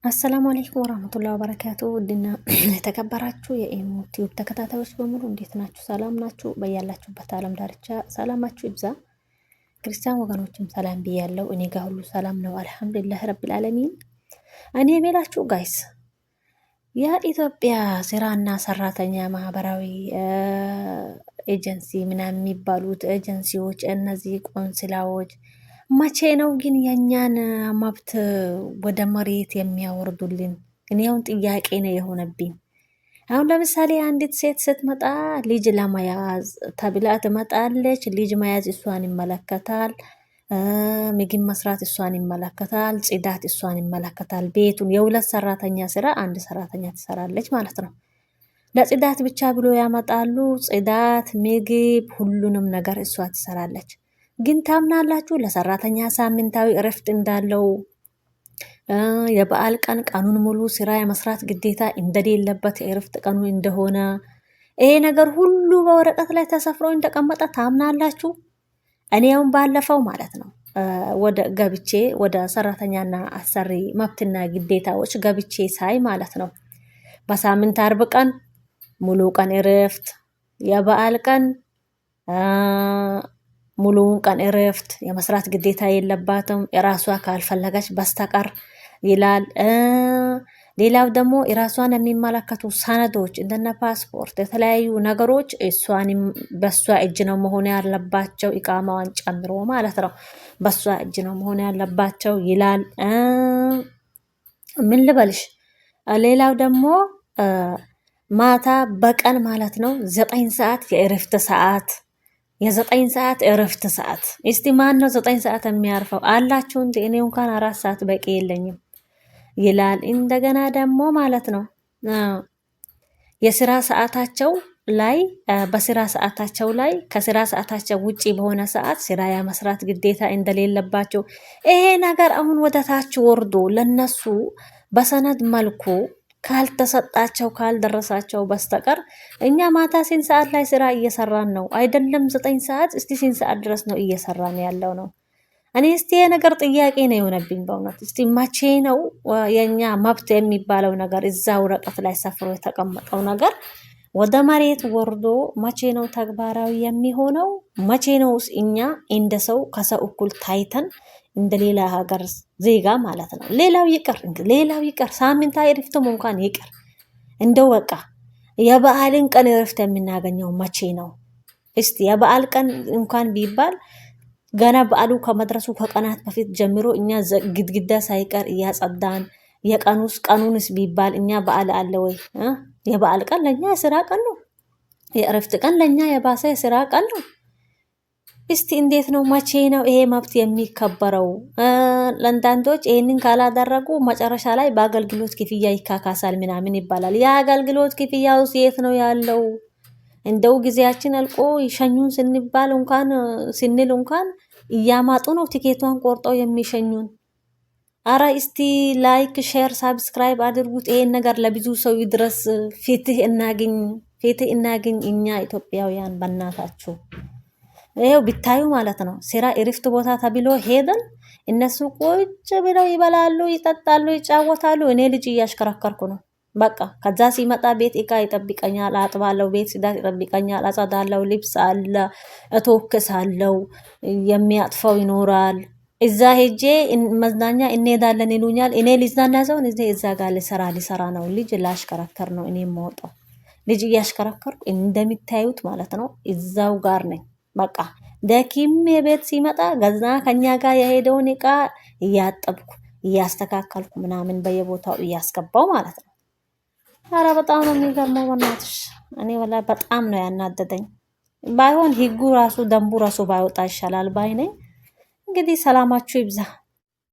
አሰላሙ አለይኩም ወራህመቱላሂ ወበረካቱ። ውድና የተከበራችሁ የኢሞ ቲዩብ ተከታታዮች በሙሉ እንዴት ናችሁ? ሰላም ናችሁ? በያላችሁበት ዓለም ዳርቻ ሰላማችሁ ይብዛ። ክርስቲያን ወገኖችም ሰላም ብያለሁ። እኔ ጋር ሁሉ ሰላም ነው አልሐምዱሊላህ ረቢል ዓለሚን። እኔ የምላችሁ ጋይስ የኢትዮጵያ ስራና ሰራተኛ ማህበራዊ ኤጀንሲ ምናምን የሚባሉት ኤጀንሲዎች እነዚህ ቆንስላዎች መቼ ነው ግን የኛን መብት ወደ መሬት የሚያወርዱልን? እኔ አሁን ጥያቄ ነው የሆነብኝ። አሁን ለምሳሌ አንዲት ሴት ስትመጣ ልጅ ለመያዝ ተብላ ትመጣለች። ልጅ መያዝ እሷን ይመለከታል። ምግብ መስራት እሷን ይመለከታል። ጽዳት እሷን ይመለከታል። ቤቱን የሁለት ሰራተኛ ስራ አንድ ሰራተኛ ትሰራለች ማለት ነው። ለጽዳት ብቻ ብሎ ያመጣሉ። ጽዳት፣ ምግብ፣ ሁሉንም ነገር እሷ ትሰራለች። ግን ታምናላችሁ ለሰራተኛ ሳምንታዊ እረፍት እንዳለው የበዓል ቀን ቀኑን ሙሉ ስራ የመስራት ግዴታ እንደሌለበት የእረፍት ቀኑ እንደሆነ ይሄ ነገር ሁሉ በወረቀት ላይ ተሰፍሮ እንደተቀመጠ ታምናላችሁ? እኔ አሁን ባለፈው ማለት ነው ወደ ሰራተኛና አሰሪ መብትና ግዴታዎች ገብቼ ሳይ ማለት ነው በሳምንት 40 ቀን ሙሉ ቀን እረፍት፣ የበዓል ቀን ሙሉውን ቀን እረፍት፣ የመስራት ግዴታ የለባትም የራሷ ካልፈለገች በስተቀር ይላል። ሌላው ደግሞ የራሷን የሚመለከቱ ሰነዶች እንደነ ፓስፖርት፣ የተለያዩ ነገሮች በሷ እጅ ነው መሆን ያለባቸው፣ ኢቃማዋን ጨምሮ ማለት ነው በሷ እጅ ነው መሆን ያለባቸው ይላል። ምን ልበልሽ፣ ሌላው ደግሞ ማታ በቀን ማለት ነው 9 ሰዓት የእረፍት ሰዓት፣ የ9 ሰዓት እረፍት ሰዓት። እስቲ ማን ነው 9 ሰዓት የሚያርፈው አላችሁ እንዴ? እኔ እንኳን 4 ሰዓት በቂ የለኝም ይላል። እንደገና ደግሞ ማለት ነው የስራ ሰዓታቸው ላይ በስራ ሰዓታቸው ላይ ከስራ ሰዓታቸው ውጪ በሆነ ሰዓት ስራ የመስራት ግዴታ እንደሌለባቸው ይሄ ነገር አሁን ወደታች ወርዶ ለነሱ በሰነድ መልኩ ካልተሰጣቸው ካልደረሳቸው በስተቀር እኛ ማታ ስንት ሰዓት ላይ ስራ እየሰራን ነው? አይደለም 9 ሰዓት፣ እስቲ ስንት ሰዓት ድረስ ነው እየሰራን ያለው ነው? እኔ እስቲ የነገር ጥያቄ ነው የሆነብኝ በእውነት። እስቲ መቼ ነው የኛ መብት የሚባለው ነገር እዛ ወረቀት ላይ ሰፍሮ የተቀመጠው ነገር ወደ መሬት ወርዶ መቼ ነው ተግባራዊ የሚሆነው? መቼ ነው እኛ እንደ ሰው ከሰው እኩል ታይተን እንደ ሌላ ሀገር ዜጋ ማለት ነው። ሌላው ይቀር ሳምንታዊ እረፍትም እንኳን ይቀር፣ እንደው በቃ የበዓልን ቀን እረፍት የምናገኘው መቼ ነው? እስቲ የበዓል ቀን እንኳን ቢባል ገና በዓሉ ከመድረሱ ከቀናት በፊት ጀምሮ እኛ ግድግዳ ሳይቀር እያጸዳን ቀኑንስ ቢባል እኛ በዓል አለ ወይ? የበዓል ቀን ለኛ የስራ ቀን ነው። የእረፍት ቀን ለኛ የባሰ የስራ ቀን ነው። እስቲ እንዴት ነው መቼ ነው ይሄ መብት የሚከበረው? ለአንዳንዶች ይሄንን ካላደረጉ መጨረሻ ላይ በአገልግሎት ክፍያ ይካካሳል ምናምን ይባላል። የአገልግሎት ክፍያውስ የት ነው ያለው? እንደው ጊዜያችን አልቆ ይሸኙን ስንል እንኳን እያማጡ ነው ቲኬቷን ቆርጠው የሚሸኙን። አረ እስቲ ላይክ፣ ሼር፣ ሳብስክራይብ አድርጉት። ይሄን ነገር ለብዙ ሰው ይድረስ። ፍትህ እናግኝ እኛ ኢትዮጵያውያን በእናታችሁ። ይሄው ቢታዩ ማለት ነው ስራ እረፍት ቦታ ተብሎ ሄደን እነሱ ቁጭ ብለው ይበላሉ፣ ይጠጣሉ፣ ይጫወታሉ። እኔ ልጅ እያሽከረከርኩ ነው በቃ። ከዛ ሲመጣ ቤት እቃ ይጠብቀኛል፣ አጥባለሁ፣ ቤት ጽዳት ይጠብቀኛል፣ አጸዳለሁ፣ ልብስ አለ እተወክሳለሁ፣ የሚያጥፈው ይኖራል። እዛ ሄጄ መዝናኛ እንሄዳለን ይሉኛል። እኔ ልዝናና ሰውን እዛ ጋር ሊሰራ ነው ልጅ ላሽከረከር ነው እኔ የምወጣው። ልጅ እያሽከረከርኩ እንደሚታዩት ማለት ነው እዛው ጋር ነኝ በቃ። ደኪሜ ቤት ሲመጣ ገዛ ከኛ ጋር የሄደውን እቃ እያጠብኩ እያስተካከልኩ ምናምን በየቦታው እያስገባው ማለት ነው። ኧረ በጣም ነው የሚገርመው በእናትሽ። እኔ ወላሂ በጣም ነው ያናደደኝ። ባይሆን ህጉ ራሱ ደንቡ ራሱ ባይወጣ ይሻላል ባይ ነኝ። እንግዲህ ሰላማችሁ ይብዛ።